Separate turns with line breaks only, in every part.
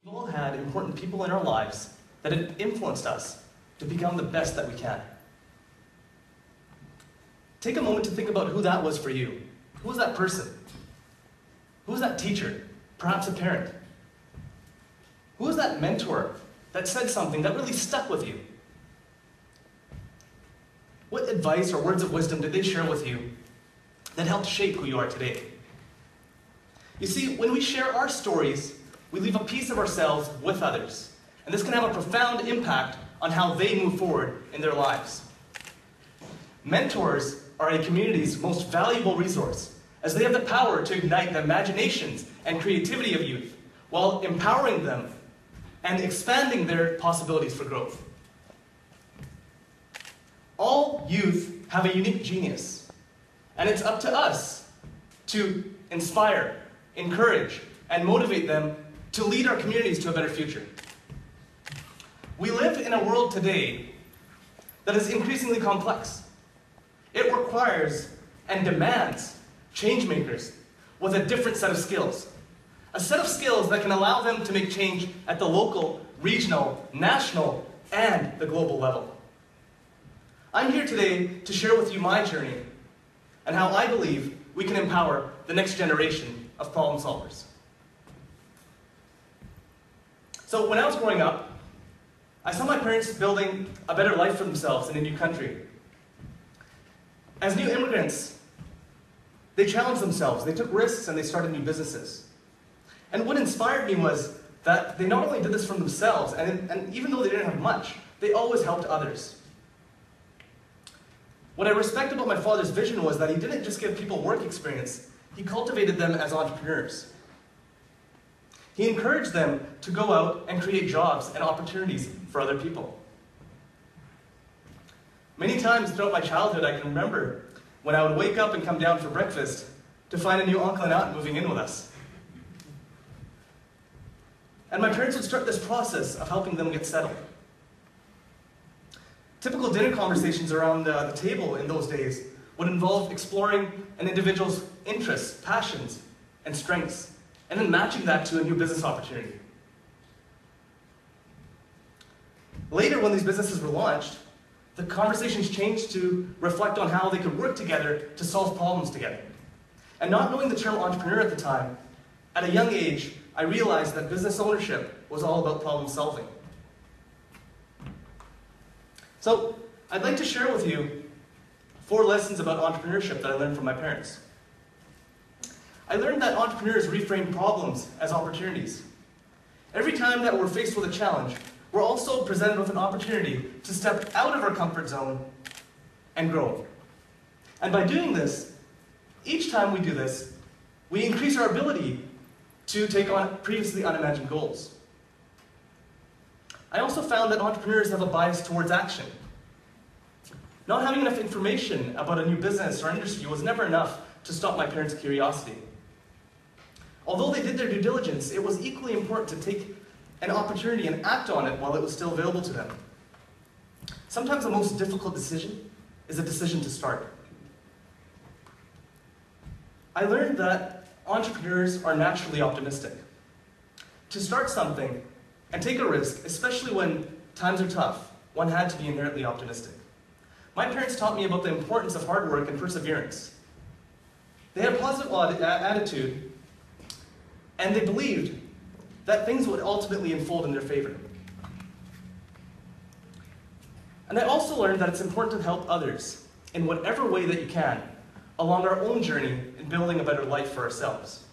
We've all had important people in our lives that have influenced us to become the best that we can. Take a moment to think about who that was for you. Who was that person? Who was that teacher? Perhaps a parent. Who was that mentor that said something that really stuck with you? What advice or words of wisdom did they share with you that helped shape who you are today? You see, when we share our stories, we leave a piece of ourselves with others. And this can have a profound impact on how they move forward in their lives. Mentors are a community's most valuable resource, as they have the power to ignite the imaginations and creativity of youth, while empowering them and expanding their possibilities for growth. All youth have a unique genius, and it's up to us to inspire, encourage, and motivate them to lead our communities to a better future. We live in a world today that is increasingly complex. It requires and demands change makers with a different set of skills. A set of skills that can allow them to make change at the local, regional, national, and the global level. I'm here today to share with you my journey and how I believe we can empower the next generation of problem solvers. So when I was growing up, I saw my parents building a better life for themselves in a new country. As new immigrants, they challenged themselves, they took risks, and they started new businesses. And what inspired me was that they not only did this for themselves, and even though they didn't have much, they always helped others. What I respect about my father's vision was that he didn't just give people work experience, he cultivated them as entrepreneurs. He encouraged them to go out and create jobs and opportunities for other people. Many times throughout my childhood, I can remember when I would wake up and come down for breakfast to find a new uncle and aunt moving in with us. And my parents would start this process of helping them get settled. Typical dinner conversations around the table in those days would involve exploring an individual's interests, passions, and strengths, and then matching that to a new business opportunity. Later, when these businesses were launched, the conversations changed to reflect on how they could work together to solve problems together. And not knowing the term entrepreneur at the time, at a young age, I realized that business ownership was all about problem solving. So, I'd like to share with you 4 lessons about entrepreneurship that I learned from my parents. I learned that entrepreneurs reframe problems as opportunities. Every time that we're faced with a challenge, we're also presented with an opportunity to step out of our comfort zone and grow. And by doing this, each time we do this, we increase our ability to take on previously unimagined goals. I also found that entrepreneurs have a bias towards action. Not having enough information about a new business or industry was never enough to stop my parents' curiosity. Although they did their due diligence, it was equally important to take an opportunity and act on it while it was still available to them. Sometimes the most difficult decision is a decision to start. I learned that entrepreneurs are naturally optimistic. To start something and take a risk, especially when times are tough, one had to be inherently optimistic. My parents taught me about the importance of hard work and perseverance. They had a positive attitude, and they believed that things would ultimately unfold in their favor. And I also learned that it's important to help others in whatever way that you can along our own journey in building a better life for ourselves.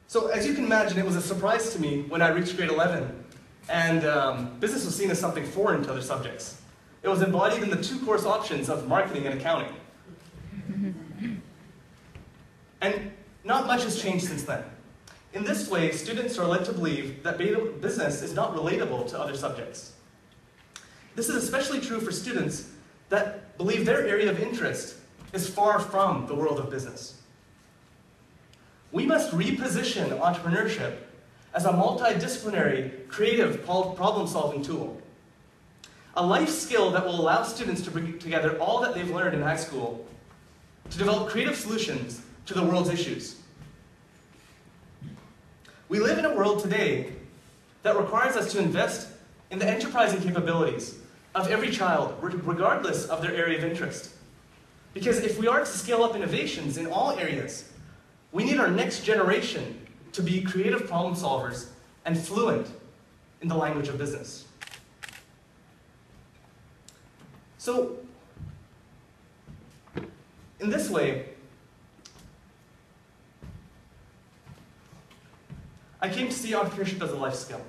So as you can imagine, it was a surprise to me when I reached grade 11 and business was seen as something foreign to other subjects. It was embodied in the 2 course options of marketing and accounting. And not much has changed since then. In this way, students are led to believe that business is not relatable to other subjects. This is especially true for students that believe their area of interest is far from the world of business. We must reposition entrepreneurship as a multi-disciplinary, creative problem-solving tool. A life skill that will allow students to bring together all that they've learned in high school to develop creative solutions to the world's issues. We live in a world today that requires us to invest in the enterprising capabilities of every child, regardless of their area of interest. Because if we are to scale up innovations in all areas, we need our next generation to be creative problem solvers and fluent in the language of business. So, in this way, I came to see entrepreneurship as a life skill.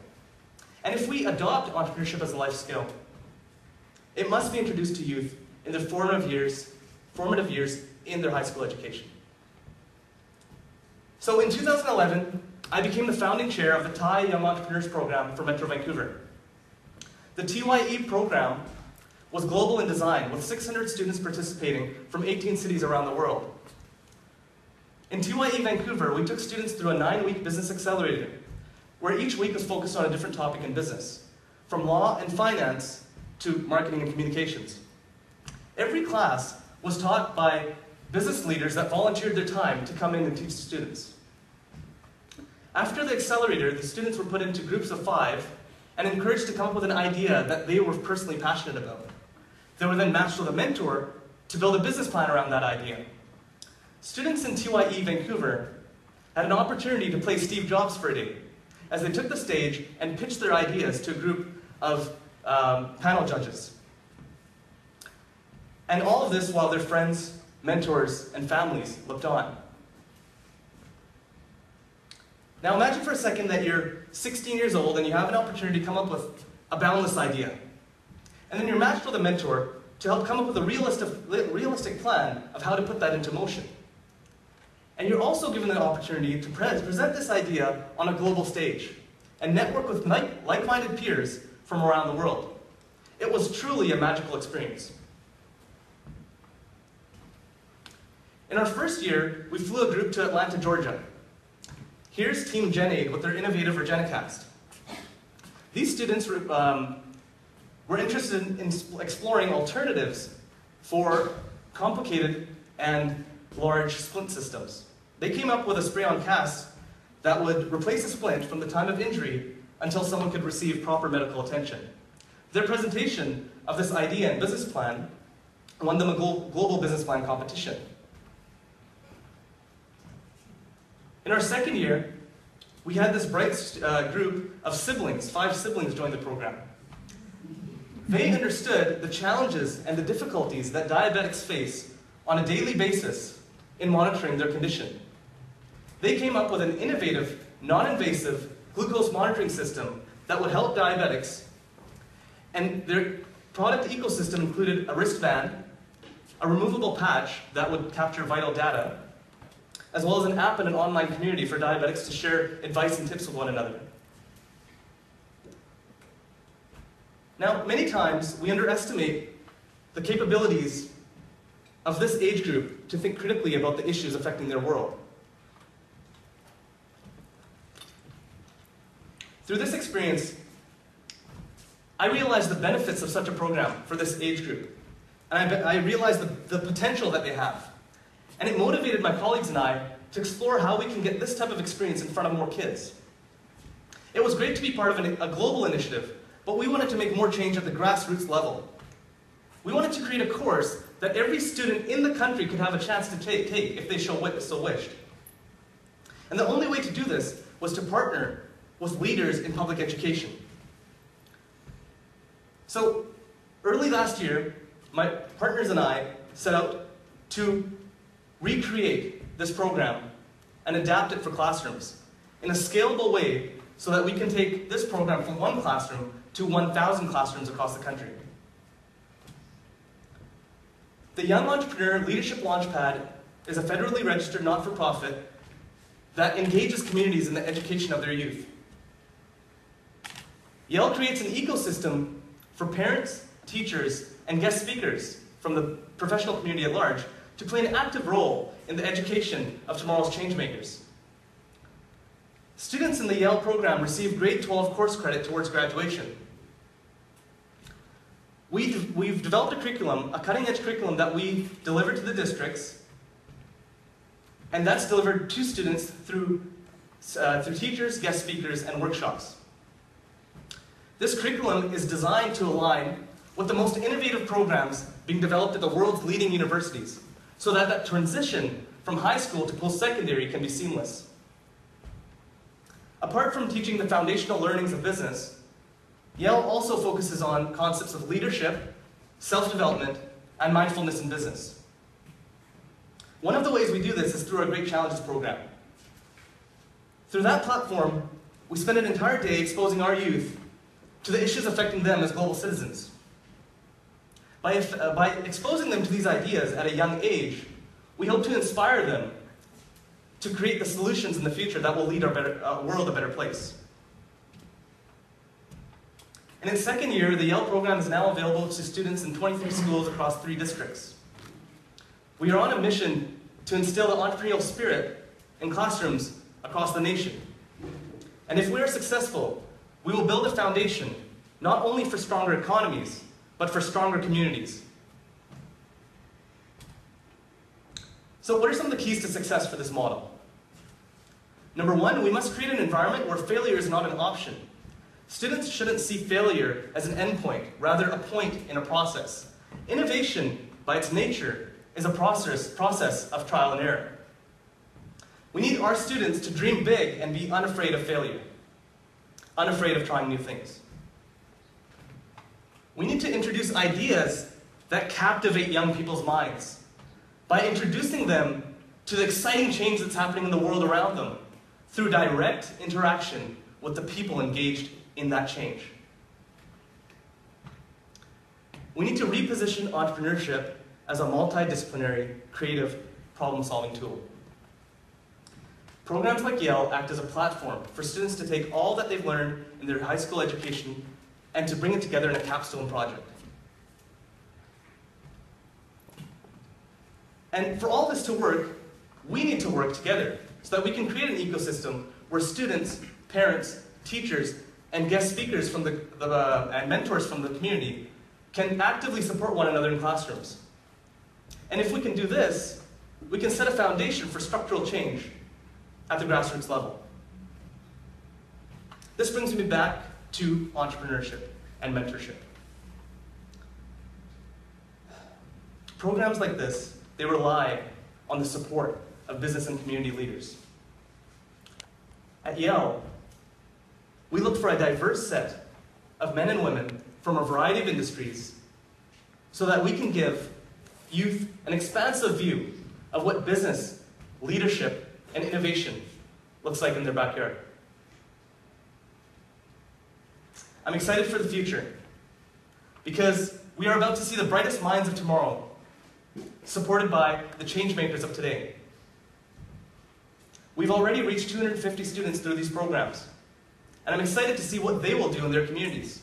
And if we adopt entrepreneurship as a life skill, it must be introduced to youth in their formative years in their high school education. So in 2011, I became the founding chair of the Thai Young Entrepreneurs Program for Metro Vancouver. The TYE program was global in design, with 600 students participating from 18 cities around the world. In TYE Vancouver, we took students through a 9-week business accelerator, where each week was focused on a different topic in business, from law and finance to marketing and communications. Every class was taught by business leaders that volunteered their time to come in and teach students. After the accelerator, the students were put into groups of 5 and encouraged to come up with an idea that they were personally passionate about. They were then matched with a mentor to build a business plan around that idea. Students in TYE Vancouver had an opportunity to play Steve Jobs for a day, as they took the stage and pitched their ideas to a group of panel judges. And all of this while their friends, mentors, and families looked on. Now imagine for a second that you're 16 years old and you have an opportunity to come up with a boundless idea. And then you're matched with a mentor to help come up with a realistic plan of how to put that into motion. And you're also given the opportunity to present this idea on a global stage and network with like-minded peers from around the world. It was truly a magical experience. In our first year, we flew a group to Atlanta, Georgia. Here's Team GenAid with their innovative Regenicast. These students were interested in exploring alternatives for complicated and large splint systems. They came up with a spray-on cast that would replace a splint from the time of injury until someone could receive proper medical attention. Their presentation of this idea and business plan won them a global business plan competition. In our second year, we had this bright group of siblings, 5 siblings join the program. They understood the challenges and the difficulties that diabetics face on a daily basis in monitoring their condition. They came up with an innovative, non-invasive glucose monitoring system that would help diabetics, and their product ecosystem included a wristband, a removable patch that would capture vital data, as well as an app and an online community for diabetics to share advice and tips with one another. Now, many times we underestimate the capabilities of this age group to think critically about the issues affecting their world. Through this experience, I realized the benefits of such a program for this age group, and I realized the potential that they have. And it motivated my colleagues and I to explore how we can get this type of experience in front of more kids. It was great to be part of a global initiative, but we wanted to make more change at the grassroots level. We wanted to create a course that every student in the country could have a chance to take if they so wished. And the only way to do this was to partner with leaders in public education. So, early last year, my partners and I set out to recreate this program and adapt it for classrooms in a scalable way so that we can take this program from 1 classroom to 1,000 classrooms across the country. The Young Entrepreneur Leadership Launchpad is a federally registered not-for-profit that engages communities in the education of their youth. Yale creates an ecosystem for parents, teachers, and guest speakers from the professional community at large to play an active role in the education of tomorrow's changemakers. Students in the Yale program receive grade 12 course credit towards graduation. We've developed a curriculum, a cutting-edge curriculum that we deliver to the districts And that's delivered to students through teachers, guest speakers, and workshops. This curriculum is designed to align with the most innovative programs being developed at the world's leading universities, so that that transition from high school to post-secondary can be seamless. Apart from teaching the foundational learnings of business, Yale also focuses on concepts of leadership, self-development, and mindfulness in business. One of the ways we do this is through our Great Challenges program. Through that platform, we spend an entire day exposing our youth to the issues affecting them as global citizens. By exposing them to these ideas at a young age, we hope to inspire them to create the solutions in the future that will lead our world a better place. In its second year, the Yale program is now available to students in 23 schools across 3 districts. We are on a mission to instill the entrepreneurial spirit in classrooms across the nation. And if we are successful, we will build a foundation not only for stronger economies, but for stronger communities. So what are some of the keys to success for this model? Number 1, we must create an environment where failure is not an option. Students shouldn't see failure as an endpoint, rather a point in a process. Innovation, by its nature, is a process of trial and error. We need our students to dream big and be unafraid of failure, unafraid of trying new things. We need to introduce ideas that captivate young people's minds by introducing them to the exciting change that's happening in the world around them through direct interaction with the people engaged in that change. We need to reposition entrepreneurship as a multi-disciplinary, creative, problem-solving tool. Programs like Yale act as a platform for students to take all that they've learned in their high school education and to bring it together in a capstone project. And for all this to work, we need to work together so that we can create an ecosystem where students, parents, teachers, and guest speakers from and mentors from the community can actively support one another in classrooms. And if we can do this, we can set a foundation for structural change at the grassroots level. This brings me back to entrepreneurship and mentorship. Programs like this, they rely on the support of business and community leaders. At Yale, we look for a diverse set of men and women from a variety of industries so that we can give youth an expansive view of what business, leadership, and innovation looks like in their backyard. I'm excited for the future because we are about to see the brightest minds of tomorrow supported by the change makers of today. We've already reached 250 students through these programs, and I'm excited to see what they will do in their communities.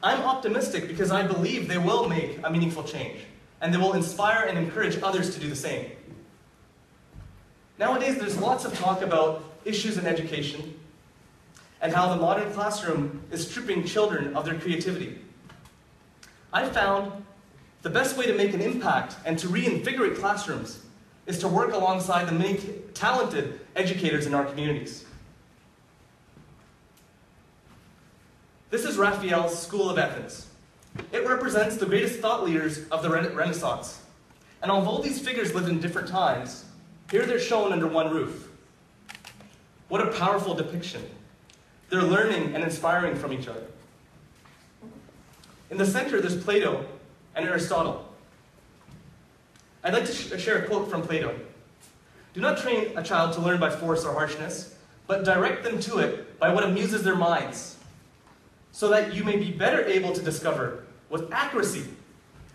I'm optimistic because I believe they will make a meaningful change, and they will inspire and encourage others to do the same. Nowadays, there's lots of talk about issues in education and how the modern classroom is stripping children of their creativity. I found the best way to make an impact and to reinvigorate classrooms is to work alongside the many talented educators in our communities. This is Raphael's School of Athens. It represents the greatest thought leaders of the Renaissance. And although these figures lived in different times, here they're shown under one roof. What a powerful depiction. They're learning and inspiring from each other. In the center, there's Plato and Aristotle. I'd like to share a quote from Plato. Do not train a child to learn by force or harshness, but direct them to it by what amuses their minds, so that you may be better able to discover, with accuracy,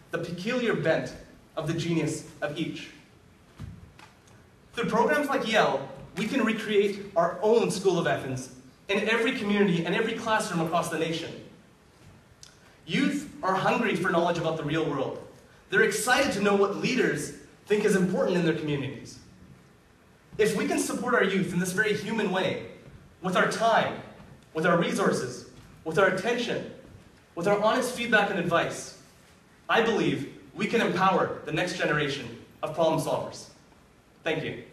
the peculiar bent of the genius of each. Through programs like Yale, we can recreate our own School of Athens in every community and every classroom across the nation. Youth are hungry for knowledge about the real world. They're excited to know what leaders think is important in their communities. If we can support our youth in this very human way, with our time, with our resources, with our attention, with our honest feedback and advice, I believe we can empower the next generation of problem solvers. Thank you.